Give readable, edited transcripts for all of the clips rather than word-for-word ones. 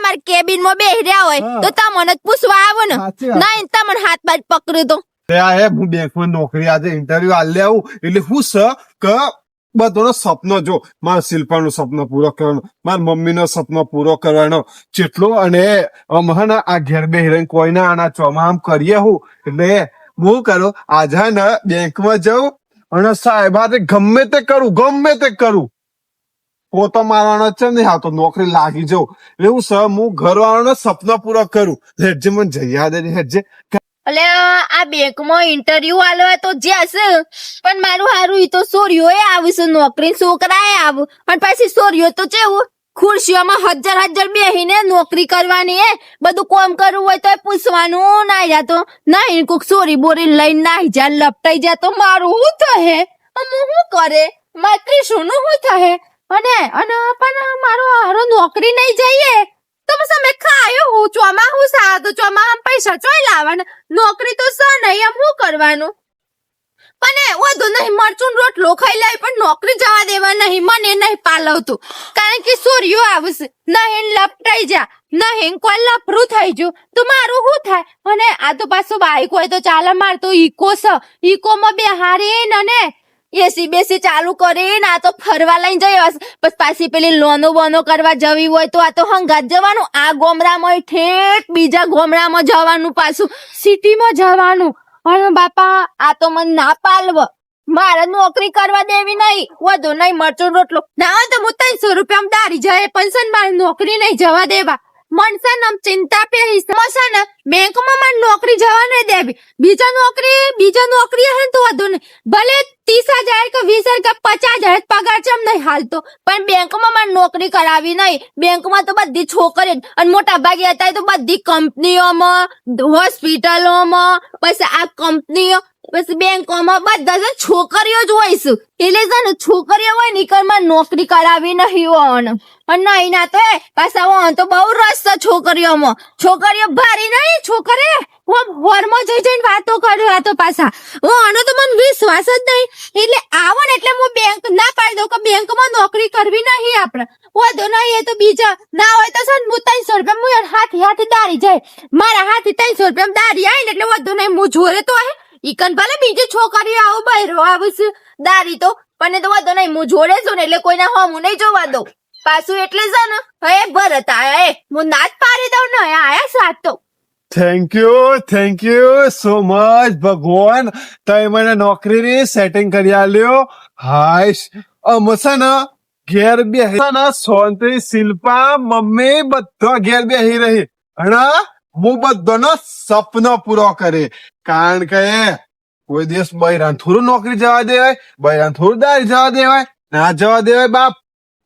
તમારા કેબિન માં બેહી રહ્યા હોય તો તમને જ પૂછવા આવો ને નહીં તમને હાથ બાજ પકડ્યું તો હું બેંકમાં નોકરી આજે ઇન્ટરવ્યુ આલે આવું એટલે હું કે બધોનો સપનો જો મારા શિલ્પાનો સપનો પૂરો કરવાનો, મારા મમ્મીનો સપનો પૂરો કરવાનો જેટલો. અને હમણાં આ ઘેર બે હિરોઈન કોઈને આના ચોમામ કરીએ હું એટલે હું કરું આજે ને બેંકમાં જાઉં અને સાહેબ હાથે ગમે તે કરું પોતો મારવાનો છે ને હા તો નોકરી લાગી જાઉં એવું હું ઘર વાળાનો સપનો પૂરો કરું. હેડજે મને જઈ દે હેડજે. એટલે આ બેંક માં ઇન્ટરવ્યુ આલવા તો જશે પણ મારું હારું ઈ તો સોરીઓ આવશે નોકરી છોકરાએ આવું અને પાછી સોરીઓ તો કેવું ખુરશીઓમાં હજાર બેહીને નોકરી કરવાની એ બધું કામ કરવું હોય તો પૂછવાનું ના જા તો નહીં કોક સોરી બોરી લઈને નાહી જા લપટાઈ જા તો મારું શું થહે હું કરે મારી શું થહે અને પણ મારો હારો નોકરી નહીં જઈએ તો બસ અમે ખાયો હું ચોમા સાદું ચોમા પૈસા ચોઈ લાવવાના નોકરી તો સ નહીં એમ શું કરવાનું પણ વધુ નહીં મરચું રોટલો ખાઈ લાવી પણ નોકરી જવા દેવા નહીં મને નહીં પાલવતું કારણ કે સૂર્યો આવશે નહીં લપટાઈ જા નહીં કોઈ લફરું થઈ ગયું તો મારું શું થાય. અને આ તો પાછું બાઈક હોય તો ચાલે માર તો ઈકો ઈકોમાં બે હારી ને એસી બેસી ચાલુ કરીને આ તો ફરવા લઈને જઈ પછી પાછી પેલી લોનો બોનો કરવા જવી હોય તો આ તો હંગાત જવાનું આ ગોમરામાં ઠેઠ બીજા ગોમરામાં જવાનું પાછું સિટીમાં જવાનું. અને બાપા આ તો મને ના પાલવ મારે નોકરી કરવા દેવી નહીં વધુ નહીં મરચું રોટલો ના હોય તો હું 300 રૂપિયા દારી જાય પણ મારે નોકરી નહીં જવા દેવા મનસે નમ ચિંતા પેલી સમસ્યા બેંકમાં મારે નોકરી જવા નહીં દેવી બીજા નોકરી હે તો વધુ નહીં ભલે 30,000 કે 20,000 કે 50,000 પગાર ચમ નહીં હાલતો પણ બેંકમાં મારે નોકરી કરાવી નહીં. બેંકમાં તો બધી છોકરીઓ અને મોટા ભાગે હતા તો બધી કંપનીઓમાં હોસ્પિટલોમાં પછી આ કંપનીઓ પછી બેંકોમાં બધા છોકરીઓ જ હોય છે એટલે છે ને છોકરીઓ હોય નીકળમાં નોકરી કરાવી નહીં હોય અને નહીં ના તો પાછા તો બહુ રસ છે છોકરીઓ ભારી નહીં છોકરે હોરમાં જઈને વાતો કર્યો તો પાછા આનો તો મને વિશ્વાસ જ નહીં એટલે આવો ને એટલે હું બેંક ના પાડી દઉં કે બેંકમાં નોકરી કરવી નહીં આપણે વધુ નહીં એ તો બીજા ના હોય તો સર હું 300 રૂપિયા હાથી દારી જાય મારા હાથી 300 રૂપિયા દારી આવી ને એટલે વધુ નહીં હું જોરે તો હે ઈકન ભલે બીજી છોકરીઓ આવું બહેરો આવું દારી તો પણ તો વધુ નહીં હું જોડે છું ને એટલે કોઈના હોમું નહીં જોવા દઉં પાછું એટલે છે ને હે ભરત આયા હું નાચ પાડી દઉં ને આયા સાત તો થેન્ક યુ સો મચ ભગવાન તમે મને નોકરીની સેટિંગ કરી આલ્યો. હાશ અમસન ઘેર બેહી સોંતરી શિલ્પા મમ્મી બધો ઘેર બેહી રહી અને હું બધોનો સપનો પૂરો કરે કારણ કે કોઈ દિવસ બૈરાન થોડું નોકરી જવા દેવાય બૈરાન થોડું દારી જવા દેવાય ના જવા દેવાય બાપ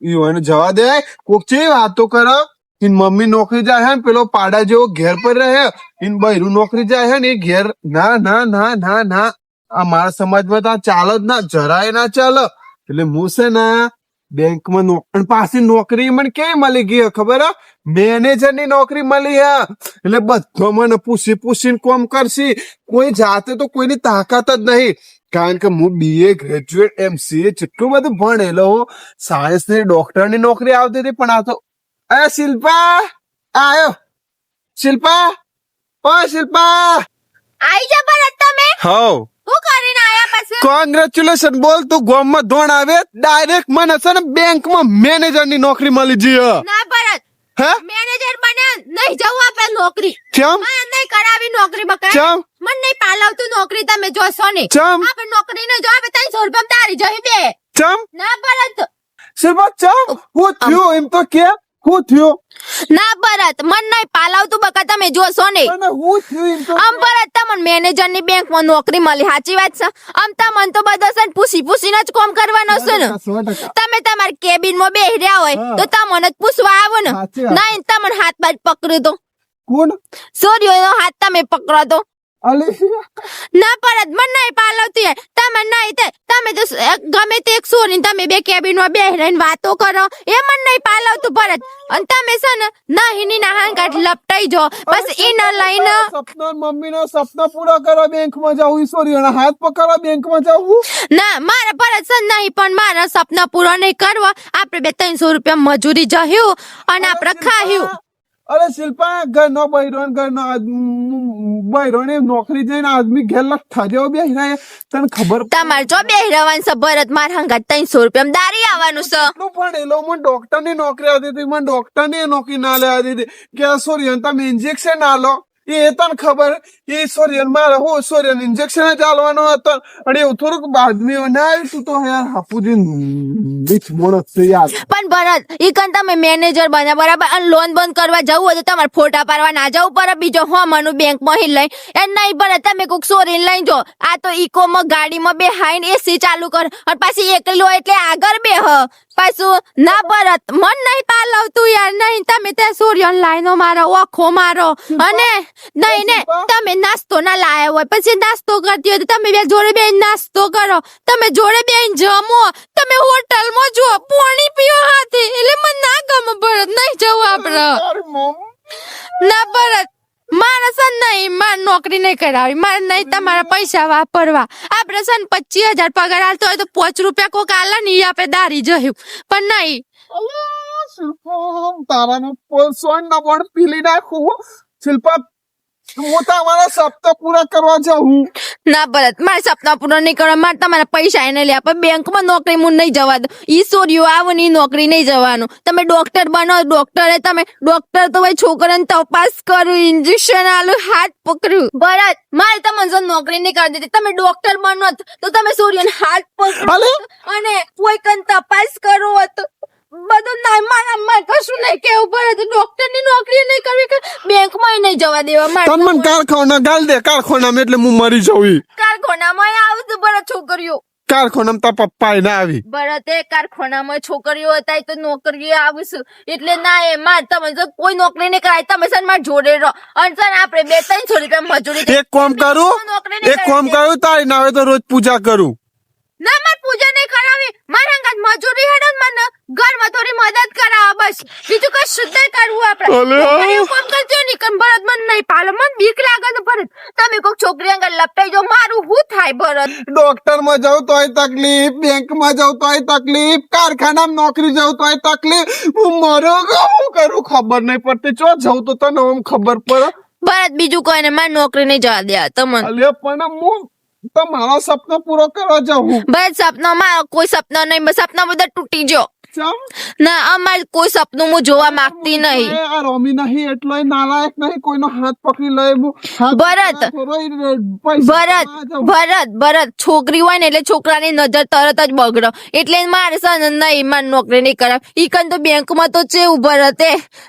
ઈવન જવા દેવાય કોક ચેવી વાતો કરો ઇન મમ્મી નોકરી જાય હે પેલો પાડા જેવો ઘેર પર રહે ઇન બૈરું નોકરી જાય હે ને ઘેર ના આ મારા સમાજમાં તો ચાલે જ ના જરાય ના ચાલે એટલે હું છે ને બેંકમાં નોકરી પાછી નોકરી મને કેવી મળી ગઈ ખબર મેનેજર ની નોકરી મળી હે એટલે બધો મને પૂછીને કોમ કરશી કોઈ જાતે તો કોઈની તાકાત જ નહીં કારણ કે હું BA ગ્રેજ્યુએટ MCA જેટલું બધું ભણેલો સાયન્સ ની ડોક્ટર ની નોકરી આવતી હતી પણ આ તો શિલ્પા આયો શિલ્પા આઈ જા ભરત તમે હાઉ શું કરીને આયા પછી કોંગ્રેચ્યુલેશન બોલ તું ગામમાં ધોણ આવે ડાયરેક્ટ મને છે ને બેંકમાં મેનેજર ની નોકરી મળી ગઈ ના ભરત હે મેનેજર બને નહીં જવું આપણે નોકરી કેમ મને નહીં કરાવી નોકરી બકા કેમ મને નહીં પાલવતું નોકરી તમે જોશો ને કેમ આપણે નોકરી ને જો આપણે 300 રૂપિયા તારી જઈ બે કેમ ના ભરત શિલ્પા કેમ હું થયું એમ તો કે હું થયું ના ભરત મન નહીં પાલવતું બકા તમે જોશો ને હું થયું એમ તો આમ ભરત તમને મેનેજર ની બેંક માં નોકરી મળી સાચી વાત છે આમ તમને તો બધા છે પૂછીને જ કામ કરવાનો છે ને તમે તમારા કેબિન માં બેહી રહ્યા હોય તો તમને જ પૂછવા આવો ને નહીં તમને હાથ બાજ પકડ્યું તો કોણ સોરીઓ હાથ તમે પકડો તો ના ભરત મન નહીં પાલવતું યાર તમે નહીં તમે તો ગમે તે એક સોરી તમે બે કેબિન માં બેહી રહીને વાતો કરો એ મન નહીં પાલવતું ભરત અને તમે છે ને નહીં ના હાંગાટ લપટાઈ જો બસ ઈને લઈને સપના મમ્મી નો સપના પૂરા કરવા બેંક માં જાવું સોરી હાથ પકડવા બેંક માં જાવું ના મારા ભરત છે નહીં પણ મારા સપના પૂરા નહીં કરવા આપણે 200-300 રૂપિયા મજૂરી જહ્યું અને આપણે ખાહ્યું અરે શિલ્પા ઘરનો બૈરોને નોકરી જઈને આદમી ઘેર લઠ્ઠા જેવો બેસી રહ્યા તને ખબર તમારે જો બે રહેવાનું છે ભરત માર હંગાત 300 રૂપિયા દારી આવવાનું છે એટલું ભણેલો મને ડોક્ટર ની નોકરી આવતી હતી મને ડોક્ટર ની નોકરી ના લેવાતી હતી કે સોરિયન તમે ઇન્જેક્શન ના લો એ તને ખબર એ સોરિયન મારે હું સોરિયન ઇન્જેક્શન જ આલવાનો હતો અને એવું થોડુંક બાદમીઓ ના આવ્યું તું તો યાર હાપુજી બીચ મોણસ છે યાર પણ ભરત ઈ કન તમે મેનેજર બન્યા બરાબર અને લોન બંધ કરવા જવું હોય તો તમારે ફોટા પાડવા ના જવું પડે બીજો હોવાનું બેંક માં લઈ એ નહીં ભરત તમે કોક સોરીને લઈ જો આ તો ઇકો માં ગાડીમાં બેહાઈને એસી ચાલુ કર અને પાછી એકલો એટલે આગળ બેહ પાછું ના ભરત મન નહીં પાલવતું યાર નહીં તમે ત્યાં સૂર્યન લાઈનો મારો ઓખો મારો અને નહીં ને તમે નાસ્તો ના લાયા હોય પછી નાસ્તો કરતી હોય તો તમે બે જોડે બે નાસ્તો કરો તમે જોડે બે જમો તમે હોટલમાં જો પાણી પીઓ હાથે એટલે મને ના ગમે ભરત નહીં જવું આપડે ના ભરત મારા સન નહીં માર નોકરી નહીં કરાવી મારે નહીં તમારા પૈસા વાપરવા આપડે સન 25,000 પગાર હાલતો હોય તો 5 રૂપિયા કોક આલા ની આપે દારી જયું પણ નહીં તારાનું સોન ના પણ પીલી નાખું શિલ્પા હું તમારા સપ્તાહ પૂરા કરવા જાઉં ના ભરત મારે સપના પૂરા નહીં કરવા મારે તમારા પૈસા એને લે પણ બેંકમાં નોકરી હું નહીં જવા દો ઈ સોરીઓ આવો ને ઈ નોકરી નહીં જવાનું તમે ડોક્ટર બનો ડોક્ટરે તમે ડોક્ટર તો ભાઈ છોકરાને તપાસ કરું ઇન્જેક્શન આલું હાથ પકડ્યું ભરત મારે તમને જો નોકરી નહીં કરી દીધી તમે ડોક્ટર બનો તો તમે સૂર્યને હાથ પકડો અને કોઈ કન તપાસ કરો તો બધું ના મારા કશું નહીં કેવું ભરત ડોક્ટર ની નોકરી નહીં કરવી બેંકમાં નહીં જવા દેવા મારે તન મન કારખાના ગાલ દે કારખાનામાં એટલે હું મરી જાઉં કારખાનામાં આવશે ભરત છોકરીઓ કારખાનામાં તા પપ્પા ના આવી ભરતે કારખાનામાં છોકરીઓ હતા તો નોકરીઓ આવશે એટલે ના એ માર તમે જો કોઈ નોકરી નહીં કરાય તમે સર માર જોડે રહો અને સર આપણે 200-300 રૂપિયા મજૂરી એક કામ કરું તારી નાવે તો રોજ પૂજા કરું ના માર પૂજા નહીં કરાવી મારા અંગત મજૂરી હેડો મને ઘરમાં થોડી મદદ કરાવો બસ બીજું કઈ શુદ્ધ કરવું આપણે એવું કામ કરજો ની કન ભરત મને નહીં પાલો મને બીક લાગે છે ભરત તમે કોક છોકરી અંગત લપટાઈ જો મારું હું થાય ભરત ડોક્ટર માં જાઉં તોય તકલીફ બેંક માં જાઉં તોય તકલીફ કારખાનામાં નોકરી જાઉં તોય તકલીફ હું મરો હું કરું ખબર નહીં પડતી ચો જાઉં તો તને આમ ખબર પડે ભરત બીજું કોઈને માર નોકરી નહીં જવા દે તમને અલ્યા પણ હું તમારા સપના પૂરો કરવા જાઉં બસ સપનામાં કોઈ સપના નહીં બસ સપના બધા તૂટી ગયો ના અમાર કોઈ સપનું હું જોવા માંગતી નહીં આ રોમી નહીં એટલો નાલાયક નહીં કોઈનો હાથ પકડી લે ભરત છોકરી હોય ને એટલે છોકરાની નજર તરત જ બગડો એટલે મારે સન નહીં માર નોકરી નહીં કરાવ ઈકન તો બેંકમાં તો છે ભરત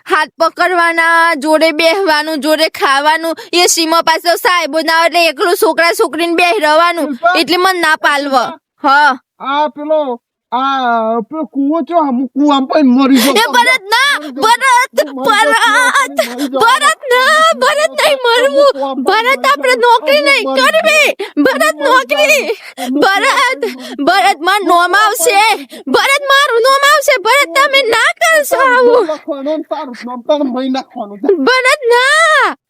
હાથ પકડવાના જોડે બેહવાનું જોડે ખાવાનું એ સીમા પાસે સાહેબો ના એટલે એકલું છોકરા છોકરીને બેહ રહેવાનું એટલે મને ના પાલવ હા આ પેલો કુવો છો કુવા પણ મરી એ ભરત ના ભરત નહીં મરવું ભરત આપણે નોકરી નહીં કરવી ભરત નોકરી ભરત મારું નોમ આવશે ભરત મારું નોમ આવશે ભરત તમે ના કરશો આવું ભરત ના